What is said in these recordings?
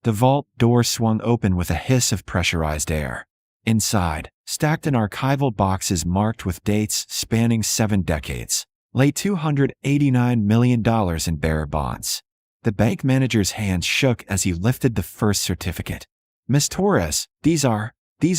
The vault door swung open with a hiss of pressurized air. Inside, stacked in archival boxes marked with dates spanning 7 decades, lay $289 million in bearer bonds. The bank manager's hands shook as he lifted the first certificate. "Miss Torres, these are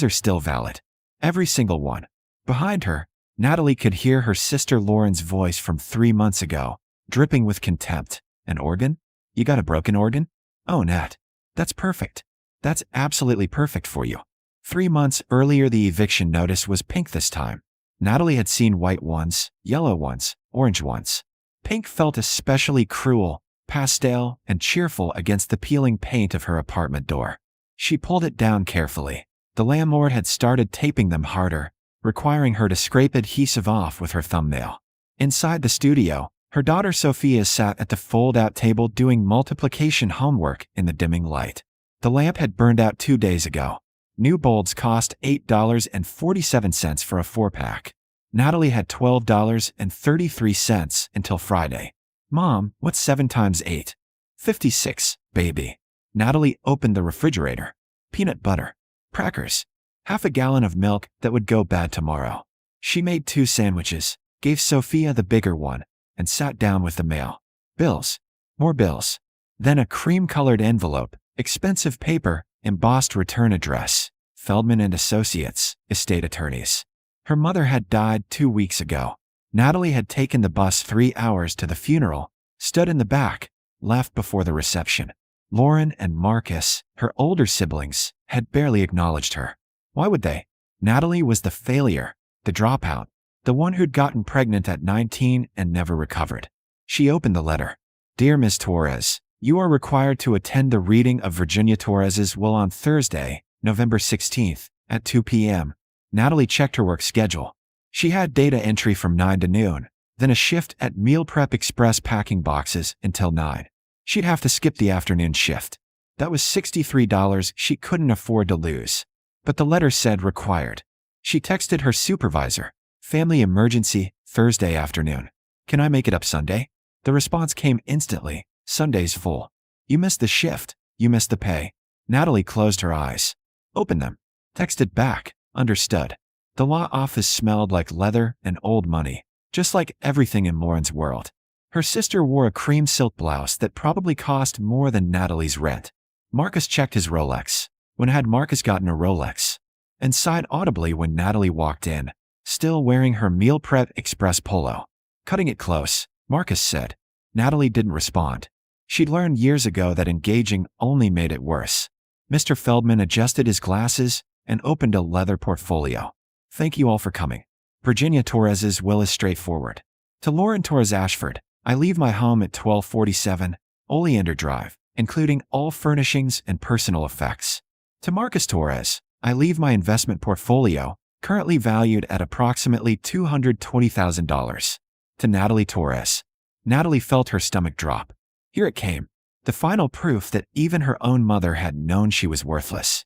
still valid. Every single one." Behind her, Natalie could hear her sister Lauren's voice from 3 months ago, dripping with contempt. "An organ? You got a broken organ? Oh, Nat. That's perfect. That's absolutely perfect for you." 3 months earlier, the eviction notice was pink this time. Natalie had seen white ones, yellow ones, orange ones. Pink felt especially cruel, pastel, and cheerful against the peeling paint of her apartment door. She pulled it down carefully. The landlord had started taping them harder, requiring her to scrape adhesive off with her thumbnail. Inside the studio, her daughter Sophia sat at the fold-out table doing multiplication homework in the dimming light. The lamp had burned out 2 days ago. New bulbs cost $8.47 for a 4-pack. Natalie had $12.33 until Friday. "Mom, what's 7 times 8? 56, baby." Natalie opened the refrigerator. Peanut butter, crackers, half a gallon of milk that would go bad tomorrow. She made 2 sandwiches, gave Sophia the bigger one, and sat down with the mail. Bills. More bills. Then a cream-colored envelope, expensive paper, embossed return address. Feldman and Associates, estate attorneys. Her mother had died 2 weeks ago. Natalie had taken the bus 3 hours to the funeral, stood in the back, left before the reception. Lauren and Marcus, her older siblings, had barely acknowledged her. Why would they? Natalie was the failure, the dropout, the one who'd gotten pregnant at 19 and never recovered. She opened the letter. "Dear Ms. Torres, you are required to attend the reading of Virginia Torres's will on Thursday, November 16th, at 2 p.m. Natalie checked her work schedule. She had data entry from 9 to noon, then a shift at Meal Prep Express packing boxes until 9. She'd have to skip the afternoon shift. That was $63 she couldn't afford to lose. But the letter said required. She texted her supervisor. "Family emergency, Thursday afternoon. Can I make it up Sunday?" The response came instantly. "Sunday's full. You missed the shift. You missed the pay." Natalie closed her eyes. Opened them. Texted back. Understood. The law office smelled like leather and old money, just like everything in Lauren's world. Her sister wore a cream silk blouse that probably cost more than Natalie's rent. Marcus checked his Rolex. When had Marcus gotten a Rolex? And sighed audibly when Natalie walked in, still wearing her Meal Prep Express polo. "Cutting it close," Marcus said. Natalie didn't respond. She'd learned years ago that engaging only made it worse. Mr. Feldman adjusted his glasses and opened a leather portfolio. "Thank you all for coming. Virginia Torres's will is straightforward. To Lauren Torres Ashford, I leave my home at 1247 Oleander Drive, including all furnishings and personal effects. To Marcus Torres, I leave my investment portfolio, currently valued at approximately $220,000. To Natalie Torres." Natalie felt her stomach drop. Here it came. The final proof that even her own mother had known she was worthless.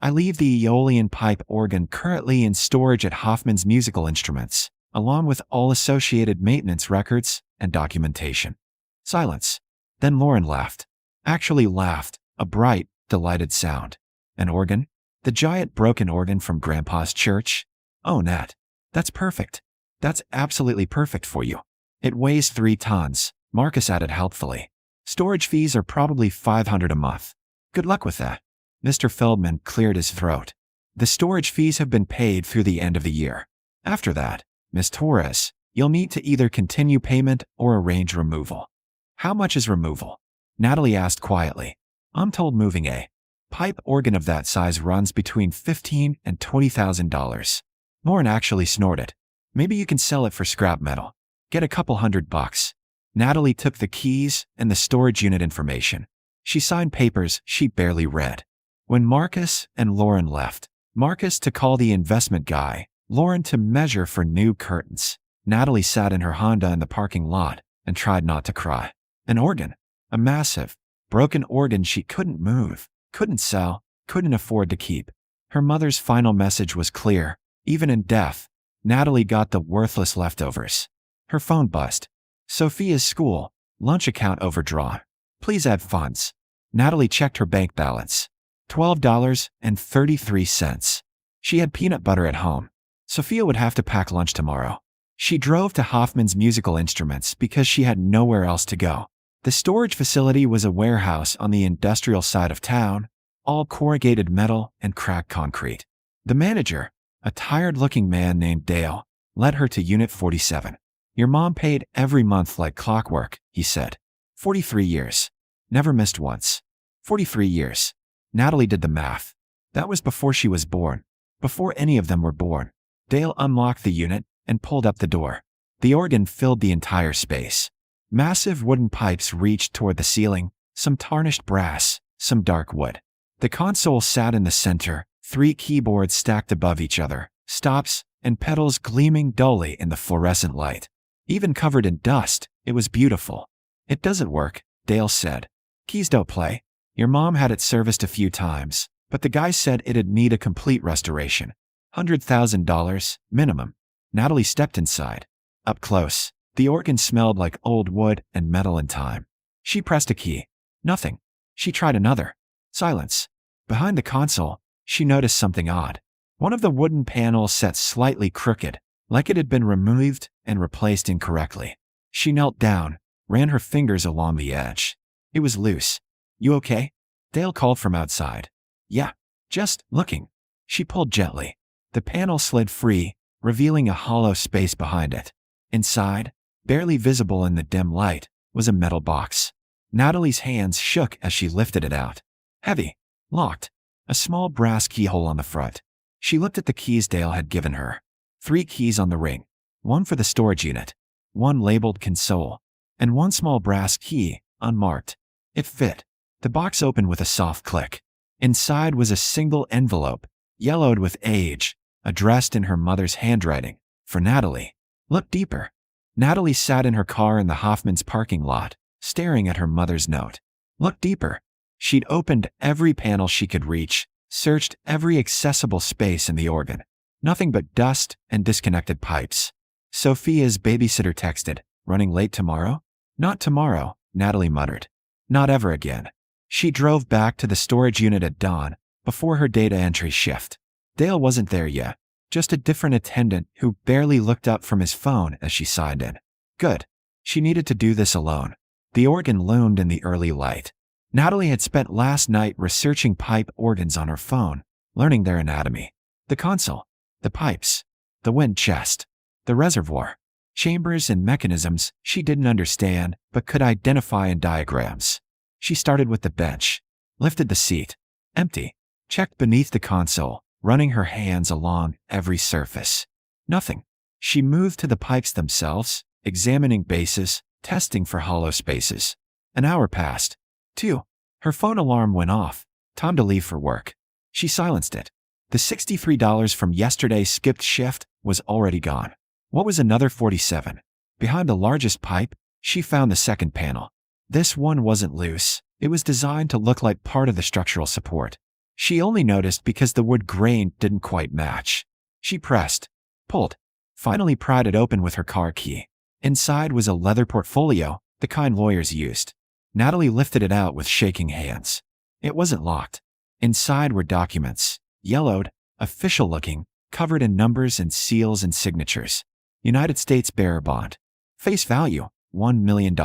"I leave the Aeolian pipe organ currently in storage at Hoffman's Musical Instruments, along with all associated maintenance records and documentation." Silence. Then Lauren laughed. Actually laughed, a bright, delighted sound. "An organ? The giant broken organ from Grandpa's church? Oh, Nat. That's perfect. That's absolutely perfect for you. It weighs 3 tons, Marcus added helpfully. Storage fees are probably $500 a month. Good luck with that." Mr. Feldman cleared his throat. "The storage fees have been paid through the end of the year. After that, Ms. Torres, you'll need to either continue payment or arrange removal." "How much is removal?" Natalie asked quietly. "I'm told moving a pipe organ of that size runs between $15,000 and $20,000. Lauren actually snorted. "Maybe you can sell it for scrap metal. Get a couple $100. Natalie took the keys and the storage unit information. She signed papers she barely read. When Marcus and Lauren left, Marcus to call the investment guy, Lauren to measure for new curtains, Natalie sat in her Honda in the parking lot and tried not to cry. An organ. A massive, broken organ she couldn't move, couldn't sell, couldn't afford to keep. Her mother's final message was clear. Even in death, Natalie got the worthless leftovers. Her phone buzzed. "Sophia's school, lunch account overdrawn. Please add funds." Natalie checked her bank balance. $12.33. She had peanut butter at home. Sophia would have to pack lunch tomorrow. She drove to Hoffman's Musical Instruments because she had nowhere else to go. The storage facility was a warehouse on the industrial side of town, all corrugated metal and cracked concrete. The manager, a tired-looking man named Dale, led her to Unit 47. Your mom paid every month like clockwork, he said. 43 years. Never missed once. 43 years. Natalie did the math. That was before she was born. Before any of them were born. Dale unlocked the unit and pulled up the door. The organ filled the entire space. Massive wooden pipes reached toward the ceiling, some tarnished brass, some dark wood. The console sat in the center, 3 keyboards stacked above each other, stops and pedals gleaming dully in the fluorescent light. Even covered in dust, it was beautiful. It doesn't work, Dale said. Keys don't play. Your mom had it serviced a few times, but the guy said it'd need a complete restoration. $100,000, minimum. Natalie stepped inside. Up close, the organ smelled like old wood and metal and time. She pressed a key. Nothing. She tried another. Silence. Behind the console, she noticed something odd. One of the wooden panels sat slightly crooked, like it had been removed and replaced incorrectly. She knelt down, ran her fingers along the edge. It was loose. You okay? Dale called from outside. Yeah, just looking. She pulled gently. The panel slid free, revealing a hollow space behind it. Inside, barely visible in the dim light, was a metal box. Natalie's hands shook as she lifted it out. Heavy. Locked. A small brass keyhole on the front. She looked at the keys Dale had given her. 3 keys on the ring. 1 for the storage unit. 1 labeled console. And 1 small brass key, unmarked. It fit. The box opened with a soft click. Inside was a single envelope, yellowed with age, addressed in her mother's handwriting. For Natalie. Look deeper. Natalie sat in her car in the Hoffman's parking lot, staring at her mother's note. Look deeper. She'd opened every panel she could reach, searched every accessible space in the organ. Nothing but dust and disconnected pipes. Sophia's babysitter texted, running late tomorrow? Not tomorrow, Natalie muttered. Not ever again. She drove back to the storage unit at dawn, before her data entry shift. Dale wasn't there yet, just a different attendant who barely looked up from his phone as she signed in. Good. She needed to do this alone. The organ loomed in the early light. Natalie had spent last night researching pipe organs on her phone, learning their anatomy. The console, the pipes, the wind chest, the reservoir, chambers and mechanisms she didn't understand but could identify in diagrams. She started with the bench, lifted the seat, empty, checked beneath the console, running her hands along every surface. Nothing. She moved to the pipes themselves, examining bases, testing for hollow spaces. An hour passed. 2. Her phone alarm went off. Time to leave for work. She silenced it. The $63 from yesterday's skipped shift was already gone. What was another $47? Behind the largest pipe, she found the second panel. This one wasn't loose. It was designed to look like part of the structural support. She only noticed because the wood grain didn't quite match. She pressed, pulled, finally pried it open with her car key. Inside was a leather portfolio, the kind lawyers used. Natalie lifted it out with shaking hands. It wasn't locked. Inside were documents, yellowed, official-looking, covered in numbers and seals and signatures. United States bearer bond. Face value, $1 million.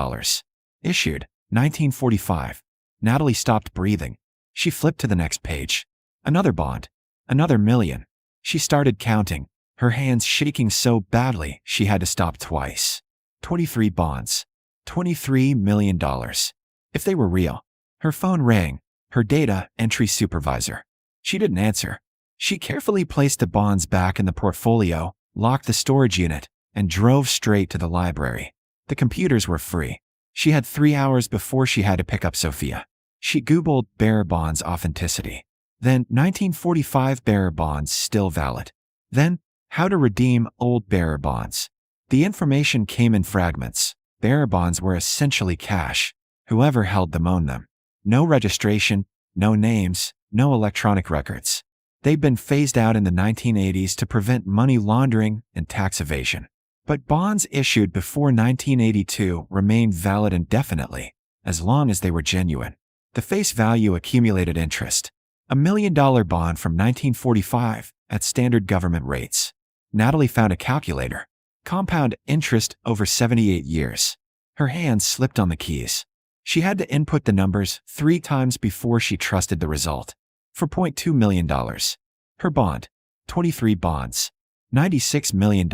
Issued, 1945. Natalie stopped breathing. She flipped to the next page. Another bond. Another million. She started counting, her hands shaking so badly she had to stop twice. 23 bonds. $23 million. If they were real. Her phone rang, her data entry supervisor. She didn't answer. She carefully placed the bonds back in the portfolio, locked the storage unit, and drove straight to the library. The computers were free. She had 3 hours before she had to pick up Sophia. She Googled bearer bonds authenticity. Then 1945 bearer bonds still valid. Then how to redeem old bearer bonds. The information came in fragments. Bearer bonds were essentially cash. Whoever held them owned them. No registration, no names, no electronic records. They'd been phased out in the 1980s to prevent money laundering and tax evasion. But bonds issued before 1982 remained valid indefinitely, as long as they were genuine. The face value accumulated interest. $1 million bond from 1945 at standard government rates. Natalie found a calculator. Compound interest over 78 years. Her hands slipped on the keys. She had to input the numbers 3 times before she trusted the result. $4.2 million. Her bond. 23 bonds. $96 million.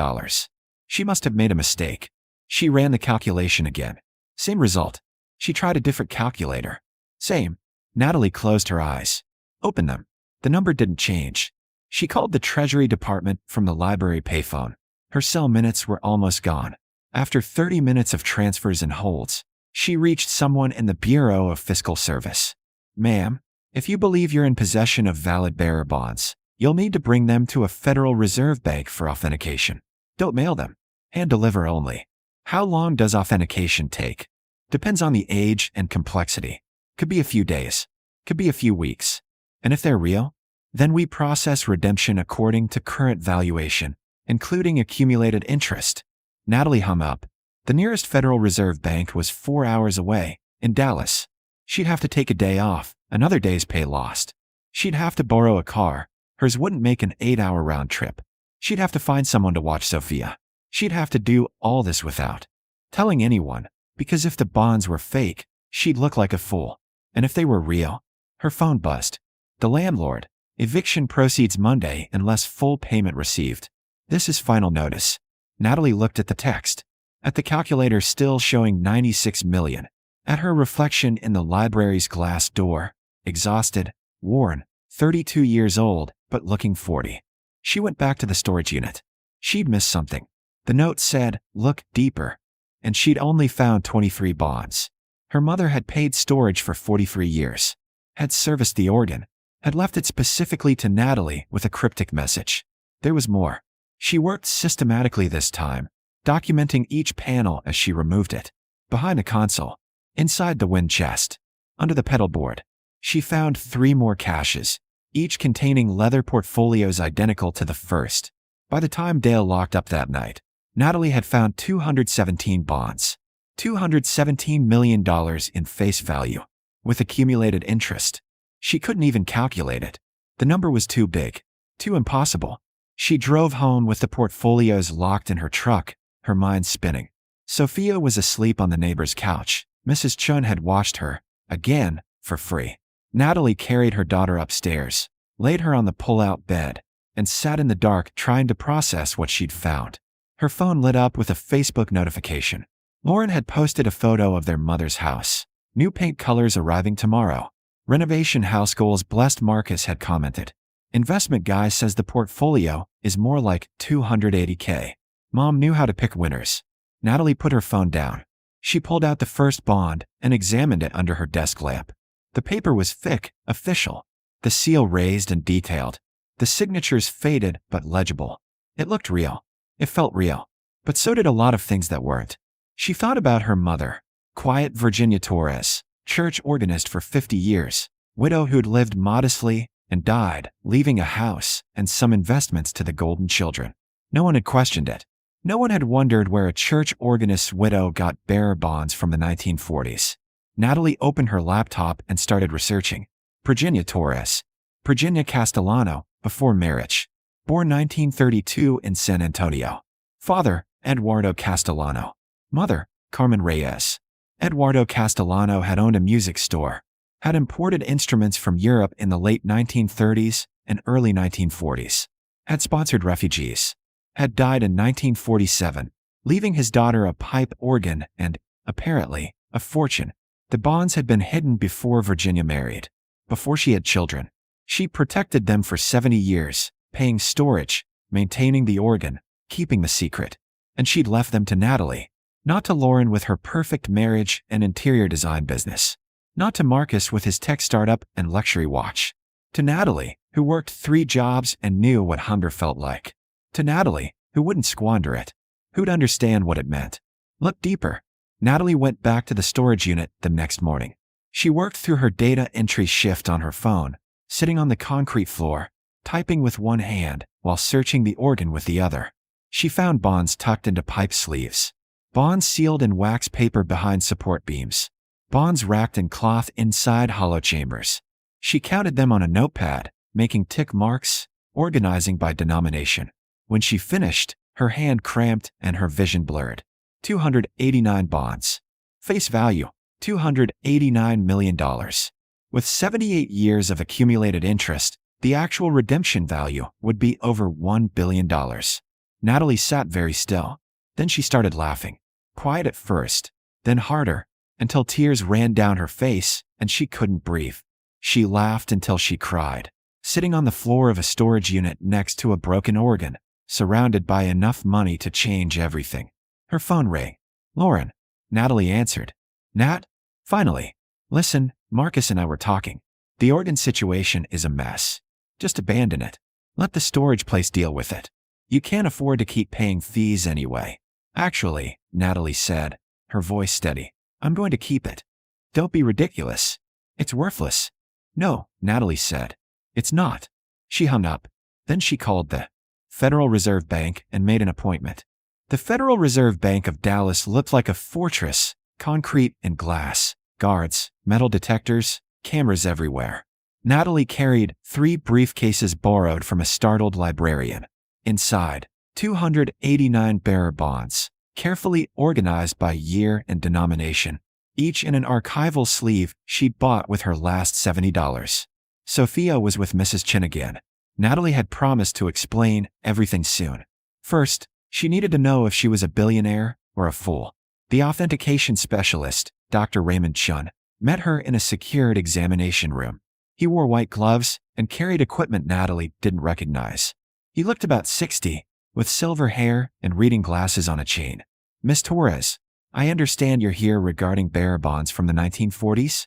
She must have made a mistake. She ran the calculation again. Same result. She tried a different calculator. Same. Natalie closed her eyes. Opened them. The number didn't change. She called the Treasury Department from the library payphone. Her cell minutes were almost gone. After 30 minutes of transfers and holds, she reached someone in the Bureau of Fiscal Service. Ma'am, if you believe you're in possession of valid bearer bonds, you'll need to bring them to a Federal Reserve Bank for authentication. Don't mail them. Hand deliver only. How long does authentication take? Depends on the age and complexity. Could be a few days. Could be a few weeks. And if they're real, then we process redemption according to current valuation, including accumulated interest. Natalie hung up. The nearest Federal Reserve Bank was 4 hours away, in Dallas. She'd have to take a day off, another day's pay lost. She'd have to borrow a car. Hers wouldn't make an 8-hour round trip. She'd have to find someone to watch Sophia. She'd have to do all this without telling anyone, because if the bonds were fake, she'd look like a fool. And if they were real, her phone buzzed. The landlord. Eviction proceeds Monday unless full payment received. This is final notice. Natalie looked at the text. At the calculator still showing 96 million. At her reflection in the library's glass door. Exhausted, worn, 32 years old, but looking 40. She went back to the storage unit. She'd missed something. The note said, "Look deeper." And she'd only found 23 bonds. Her mother had paid storage for 43 years. Had serviced the organ. Had left it specifically to Natalie with a cryptic message. There was more. She worked systematically this time, documenting each panel as she removed it. Behind the console. Inside the wind chest. Under the pedal board. She found 3 more caches, each containing leather portfolios identical to the first. By the time Dale locked up that night, Natalie had found 217 bonds. $217 million in face value, with accumulated interest. She couldn't even calculate it. The number was too big, too impossible. She drove home with the portfolios locked in her truck, her mind spinning. Sophia was asleep on the neighbor's couch. Mrs. Chun had watched her, again, for free. Natalie carried her daughter upstairs, laid her on the pull-out bed, and sat in the dark trying to process what she'd found. Her phone lit up with a Facebook notification. Lauren had posted a photo of their mother's house. New paint colors arriving tomorrow. Renovation house goals blessed. Marcus had commented. Investment guy says the portfolio is more like $280K. Mom knew how to pick winners. Natalie put her phone down. She pulled out the first bond and examined it under her desk lamp. The paper was thick, official. The seal raised and detailed. The signatures faded but legible. It looked real. It felt real. But so did a lot of things that weren't. She thought about her mother. Quiet Virginia Torres, church organist for 50 years, widow who'd lived modestly and died, leaving a house and some investments to the Golden Children. No one had questioned it. No one had wondered where a church organist's widow got bearer bonds from the 1940s. Natalie opened her laptop and started researching. Virginia Torres. Virginia Castellano, before marriage. Born 1932 in San Antonio. Father, Eduardo Castellano. Mother, Carmen Reyes. Eduardo Castellano had owned a music store. Had imported instruments from Europe in the late 1930s and early 1940s. Had sponsored refugees. Had died in 1947, leaving his daughter a pipe organ and, apparently, a fortune. The bonds had been hidden before Virginia married. Before she had children. She protected them for 70 years, paying storage, maintaining the organ, keeping the secret. And she'd left them to Natalie. Not to Lauren with her perfect marriage and interior design business. Not to Marcus with his tech startup and luxury watch. To Natalie, who worked 3 jobs and knew what hunger felt like. To Natalie, who wouldn't squander it. Who'd understand what it meant. Look deeper. Natalie went back to the storage unit the next morning. She worked through her data entry shift on her phone, sitting on the concrete floor, typing with one hand while searching the organ with the other. She found bonds tucked into pipe sleeves. Bonds sealed in wax paper behind support beams. bonds wrapped in cloth inside hollow chambers. She counted them on a notepad, making tick marks, organizing by denomination. When she finished, her hand cramped and her vision blurred. 289 bonds. Face value, $289 million. With 78 years of accumulated interest, the actual redemption value would be over $1 billion. Natalie sat very still. Then she started laughing. Quiet at first, then harder, until tears ran down her face and she couldn't breathe. She laughed until she cried, sitting on the floor of a storage unit next to a broken organ, surrounded by enough money to change everything. Her phone rang. Lauren. Natalie answered. Nat? Finally. Listen, Marcus and I were talking. The organ situation is a mess. Just abandon it. Let the storage place deal with it. You can't afford to keep paying fees anyway. Actually, Natalie said, her voice steady, I'm going to keep it. Don't be ridiculous. It's worthless. No, Natalie said. It's not. She hung up. Then she called the Federal Reserve Bank and made an appointment. The Federal Reserve Bank of Dallas looked like a fortress, concrete and glass, guards, metal detectors, cameras everywhere. Natalie carried 3 briefcases borrowed from a startled librarian. Inside, 289 bearer bonds, carefully organized by year and denomination, each in an archival sleeve she'd bought with her last $70. Sophia was with Mrs. Chin again. Natalie had promised to explain everything soon. First, she needed to know if she was a billionaire or a fool. The authentication specialist, Dr. Raymond Chun, met her in a secured examination room. He wore white gloves and carried equipment Natalie didn't recognize. He looked about 60, with silver hair and reading glasses on a chain. Miss Torres, I understand you're here regarding bearer bonds from the 1940s?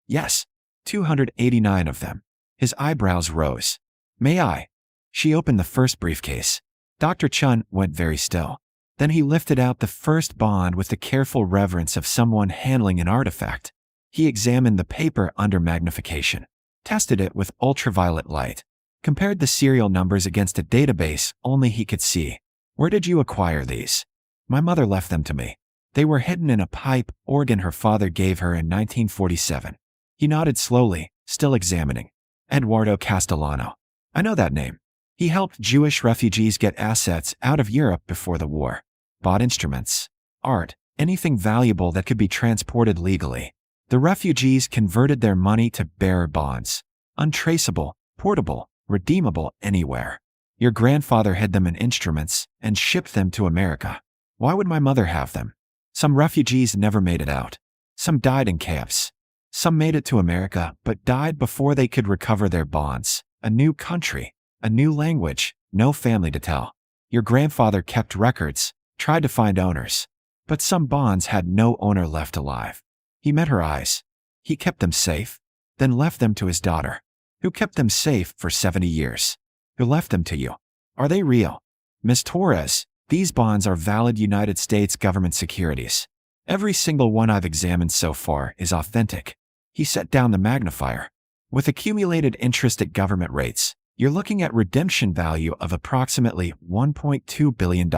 Yes, 289 of them. His eyebrows rose. May I? She opened the first briefcase. Dr. Chun went very still. Then he lifted out the first bond with the careful reverence of someone handling an artifact. He examined the paper under magnification, tested it with ultraviolet light, compared the serial numbers against a database only he could see. Where did you acquire these? My mother left them to me. They were hidden in a pipe organ her father gave her in 1947. He nodded slowly, still examining. Eduardo Castellano. I know that name. He helped Jewish refugees get assets out of Europe before the war. Bought instruments, art, anything valuable that could be transported legally. The refugees converted their money to bearer bonds. Untraceable, portable, redeemable anywhere. Your grandfather hid them in instruments and shipped them to America. Why would my mother have them? Some refugees never made it out. Some died in camps. Some made it to America but died before they could recover their bonds. A new country, a new language, no family to tell. Your grandfather kept records, tried to find owners. But some bonds had no owner left alive. He met her eyes. He kept them safe, then left them to his daughter, who kept them safe for 70 years. Who left them to you? Are they real? Miss Torres, these bonds are valid United States government securities. Every single one I've examined so far is authentic. He set down the magnifier. With accumulated interest at government rates, you're looking at redemption value of approximately $1.2 billion.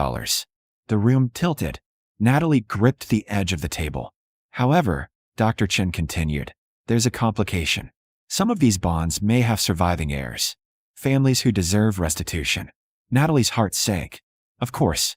The room tilted. Natalie gripped the edge of the table. However, Dr. Chen continued, there's a complication. Some of these bonds may have surviving heirs. Families who deserve restitution. Natalie's heart sank. Of course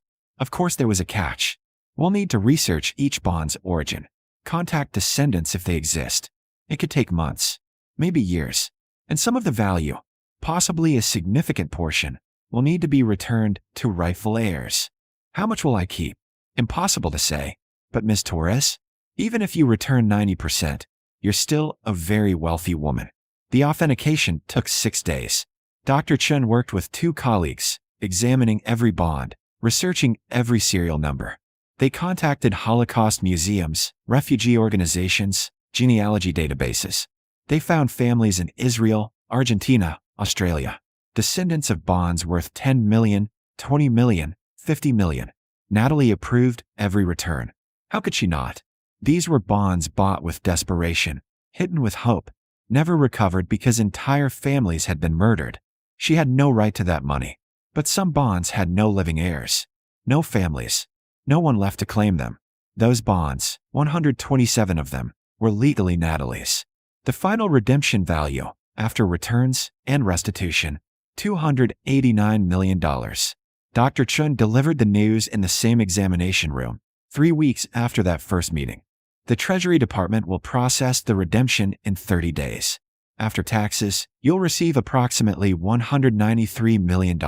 there was a catch. We'll need to research each bond's origin. Contact descendants if they exist. It could take months, maybe years. And some of the value, possibly a significant portion, will need to be returned to rightful heirs. How much will I keep? Impossible to say. But Ms. Torres, even if you return 90%, you're still a very wealthy woman. The authentication took 6 days. Dr. Chen worked with 2 colleagues, examining every bond, researching every serial number. They contacted Holocaust museums, refugee organizations, genealogy databases. They found families in Israel, Argentina, Australia. Descendants of bonds worth 10 million, 20 million, 50 million. Natalie approved every return. How could she not? These were bonds bought with desperation, hidden with hope, never recovered because entire families had been murdered. She had no right to that money. But some bonds had no living heirs. No families. No one left to claim them. Those bonds, 127 of them, were legally Natalie's. The final redemption value, after returns and restitution, $289 million. Dr. Chun delivered the news in the same examination room, 3 weeks after that first meeting. The Treasury Department will process the redemption in 30 days. After taxes, you'll receive approximately $193 million.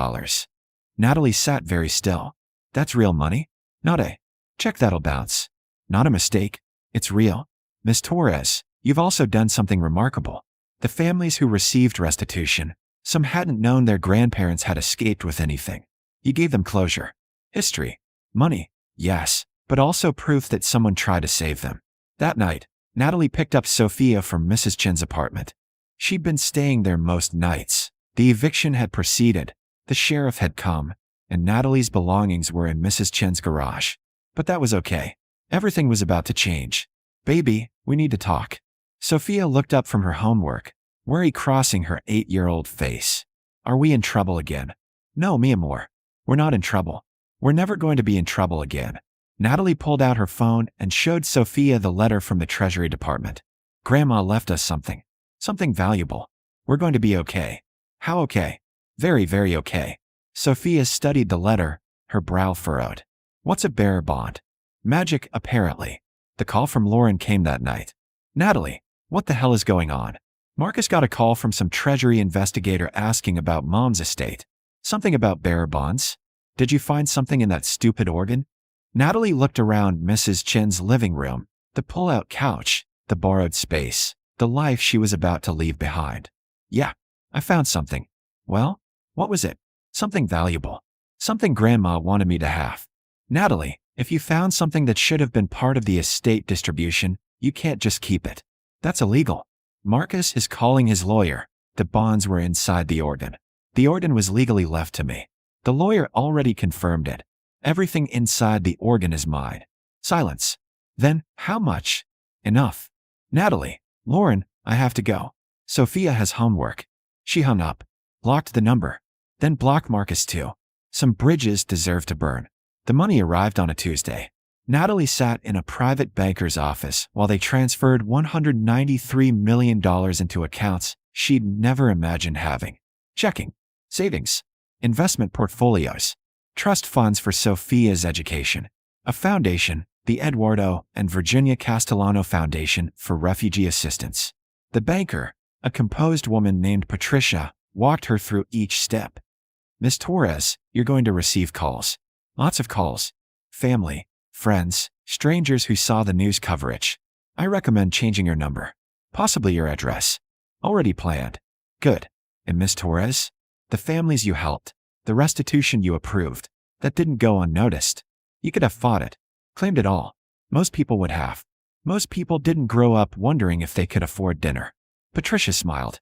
Natalie sat very still. That's real money? Not a check that'll bounce. Not a mistake. It's real. Miss Torres, you've also done something remarkable. The families who received restitution, some hadn't known their grandparents had escaped with anything. You gave them closure. History. Money. Yes, but also proof that someone tried to save them. That night, Natalie picked up Sophia from Mrs. Chen's apartment. She'd been staying there most nights. The eviction had proceeded, the sheriff had come, and Natalie's belongings were in Mrs. Chen's garage. But that was okay. Everything was about to change. Baby, we need to talk. Sophia looked up from her homework, worry crossing her 8-year-old face. Are we in trouble again? No, mi amor. We're not in trouble. We're never going to be in trouble again. Natalie pulled out her phone and showed Sophia the letter from the Treasury Department. Grandma left us something. Something valuable. We're going to be okay. How okay? Very, very okay. Sophia studied the letter, her brow furrowed. What's a bearer bond? Magic, apparently. The call from Lauren came that night. Natalie, what the hell is going on? Marcus got a call from some Treasury investigator asking about Mom's estate. Something about bearer bonds? Did you find something in that stupid organ? Natalie looked around Mrs. Chen's living room, the pull-out couch, the borrowed space, the life she was about to leave behind. Yeah, I found something. Well, what was it? Something valuable. Something Grandma wanted me to have. Natalie, if you found something that should have been part of the estate distribution, you can't just keep it. That's illegal. Marcus is calling his lawyer. The bonds were inside the organ. The organ was legally left to me. The lawyer already confirmed it. Everything inside the organ is mine. Silence. Then, how much? Enough. Natalie, Lauren, I have to go. Sophia has homework. She hung up, blocked the number, then blocked Marcus too. Some bridges deserve to burn. The money arrived on a Tuesday. Natalie sat in a private banker's office while they transferred $193 million into accounts she'd never imagined having. Checking, savings, investment portfolios, trust funds for Sophia's education, a foundation, the Eduardo and Virginia Castellano Foundation for Refugee Assistance. The banker, a composed woman named Patricia, walked her through each step. Miss Torres, you're going to receive calls. Lots of calls. Family, friends, strangers who saw the news coverage. I recommend changing your number. Possibly your address. Already planned. Good. And Miss Torres? The families you helped, the restitution you approved, that didn't go unnoticed. You could have fought it, claimed it all. Most people would have. Most people didn't grow up wondering if they could afford dinner. Patricia smiled.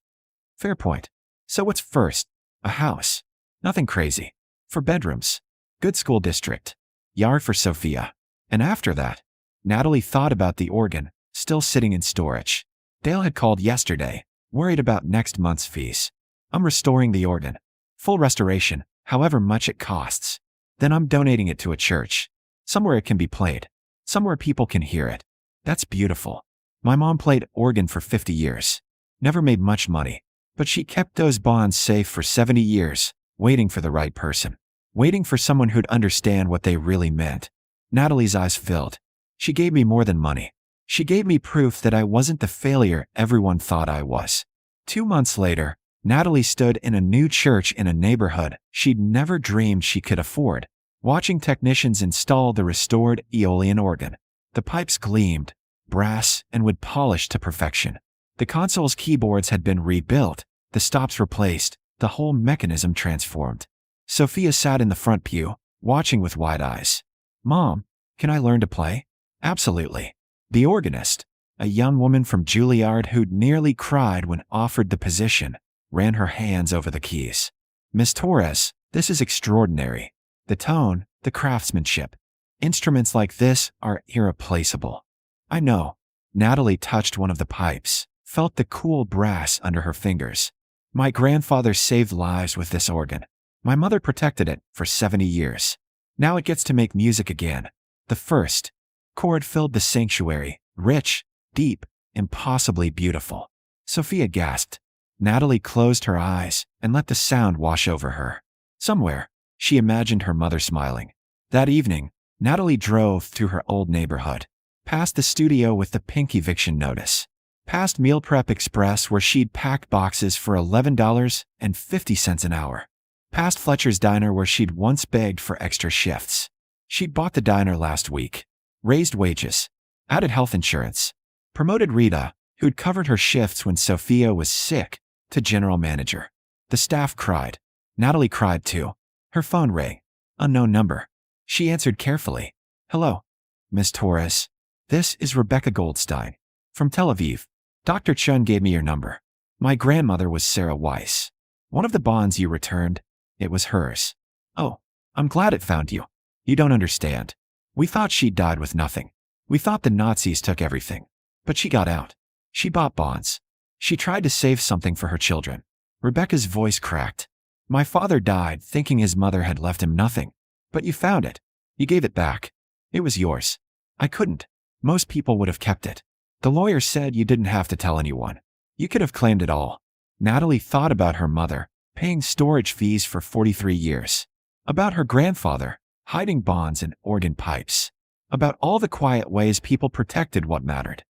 Fair point. So what's first? A house. Nothing crazy. 4 bedrooms. Good school district. Yard for Sophia. And after that, Natalie thought about the organ, still sitting in storage. Dale had called yesterday, worried about next month's fees. I'm restoring the organ. Full restoration, however much it costs. Then I'm donating it to a church. Somewhere it can be played. Somewhere people can hear it. That's beautiful. My mom played organ for 50 years. Never made much money. But she kept those bonds safe for 70 years, waiting for the right person. Waiting for someone who'd understand what they really meant. Natalie's eyes filled. She gave me more than money. She gave me proof that I wasn't the failure everyone thought I was. 2 months later, Natalie stood in a new church in a neighborhood she'd never dreamed she could afford, watching technicians install the restored Aeolian organ. The pipes gleamed, brass and wood polished to perfection. The console's keyboards had been rebuilt, the stops replaced, the whole mechanism transformed. Sophia sat in the front pew, watching with wide eyes. Mom, can I learn to play? Absolutely. The organist, a young woman from Juilliard who'd nearly cried when offered the position, ran her hands over the keys. Miss Torres, this is extraordinary. The tone, the craftsmanship. Instruments like this are irreplaceable. I know. Natalie touched one of the pipes, felt the cool brass under her fingers. My grandfather saved lives with this organ. My mother protected it for 70 years. Now it gets to make music again. The first chord filled the sanctuary, rich, deep, impossibly beautiful. Sophia gasped. Natalie closed her eyes and let the sound wash over her. Somewhere, she imagined her mother smiling. That evening, Natalie drove through her old neighborhood, past the studio with the pink eviction notice, past Meal Prep Express where she'd packed boxes for $11.50 an hour, past Fletcher's Diner where she'd once begged for extra shifts. She'd bought the diner last week, raised wages, added health insurance, promoted Rita, who'd covered her shifts when Sophia was sick, to general manager. The staff cried. Natalie cried too. Her phone rang. Unknown number. She answered carefully. Hello, Miss Torres. This is Rebecca Goldstein. From Tel Aviv. Dr. Chun gave me your number. My grandmother was Sarah Weiss. One of the bonds you returned, it was hers. Oh, I'm glad it found you. You don't understand. We thought she died with nothing. We thought the Nazis took everything. But she got out. She bought bonds. She tried to save something for her children. Rebecca's voice cracked. My father died thinking his mother had left him nothing. But you found it. You gave it back. It was yours. I couldn't. Most people would have kept it. The lawyer said you didn't have to tell anyone. You could have claimed it all. Natalie thought about her mother, paying storage fees for 43 years. About her grandfather, hiding bonds and organ pipes. About all the quiet ways people protected what mattered.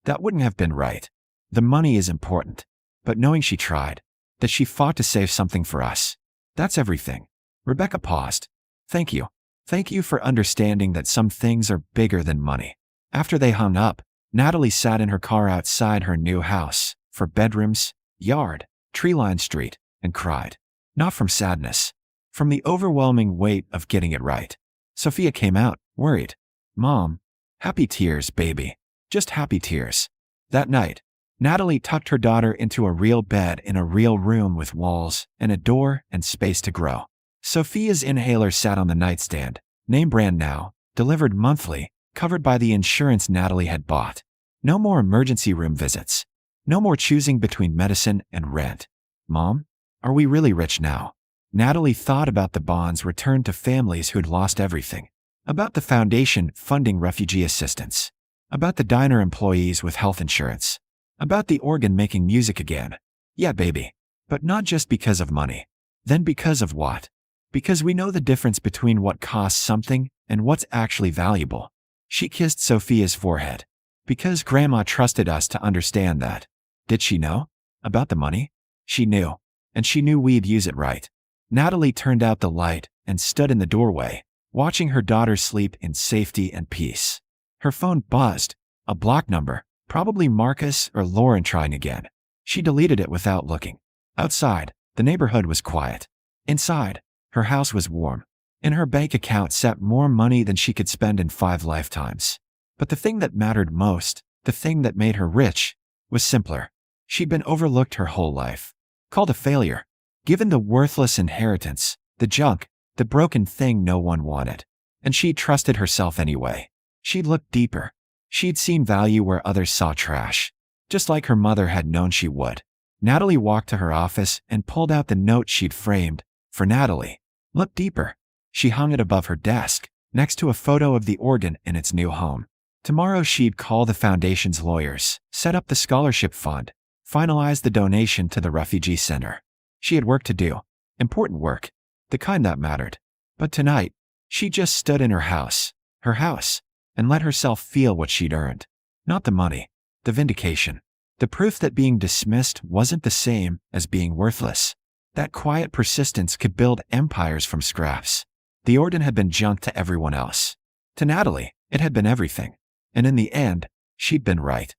That wouldn't have been right. The money is important. But knowing she tried, that she fought to save something for us, that's everything. Rebecca paused. Thank you. Thank you for understanding that some things are bigger than money. After they hung up, Natalie sat in her car outside her new house, for bedrooms, yard, tree-lined street, and cried. Not from sadness. From the overwhelming weight of getting it right. Sophia came out, worried. Mom. Happy tears, baby. Just happy tears. That night, Natalie tucked her daughter into a real bed in a real room with walls and a door and space to grow. Sophia's inhaler sat on the nightstand, name brand now, delivered monthly, covered by the insurance Natalie had bought. No more emergency room visits. No more choosing between medicine and rent. Mom, are we really rich now? Natalie thought about the bonds returned to families who'd lost everything. About the foundation funding refugee assistance. About the diner employees with health insurance. About the organ making music again. Yeah, baby. But not just because of money. Then because of what? Because we know the difference between what costs something and what's actually valuable. She kissed Sophia's forehead. Because Grandma trusted us to understand that. Did she know? About the money? She knew. And she knew we'd use it right. Natalie turned out the light and stood in the doorway, watching her daughter sleep in safety and peace. Her phone buzzed. A block number. Probably Marcus or Lauren trying again. She deleted it without looking. Outside, the neighborhood was quiet. Inside, her house was warm. In her bank account sat more money than she could spend in 5 lifetimes. But the thing that mattered most, the thing that made her rich, was simpler. She'd been overlooked her whole life. Called a failure. Given the worthless inheritance, the junk, the broken thing no one wanted. And she'd trusted herself anyway. She'd looked deeper. She'd seen value where others saw trash. Just like her mother had known she would. Natalie walked to her office and pulled out the note she'd framed. For Natalie. Look deeper. She hung it above her desk, next to a photo of the organ in its new home. Tomorrow she'd call the foundation's lawyers, set up the scholarship fund, finalize the donation to the refugee center. She had work to do. Important work. The kind that mattered. But tonight, she just stood in her house, and let herself feel what she'd earned. Not the money. The vindication. The proof that being dismissed wasn't the same as being worthless. That quiet persistence could build empires from scraps. The organ had been junk to everyone else. To Natalie, it had been everything. And in the end, she'd been right.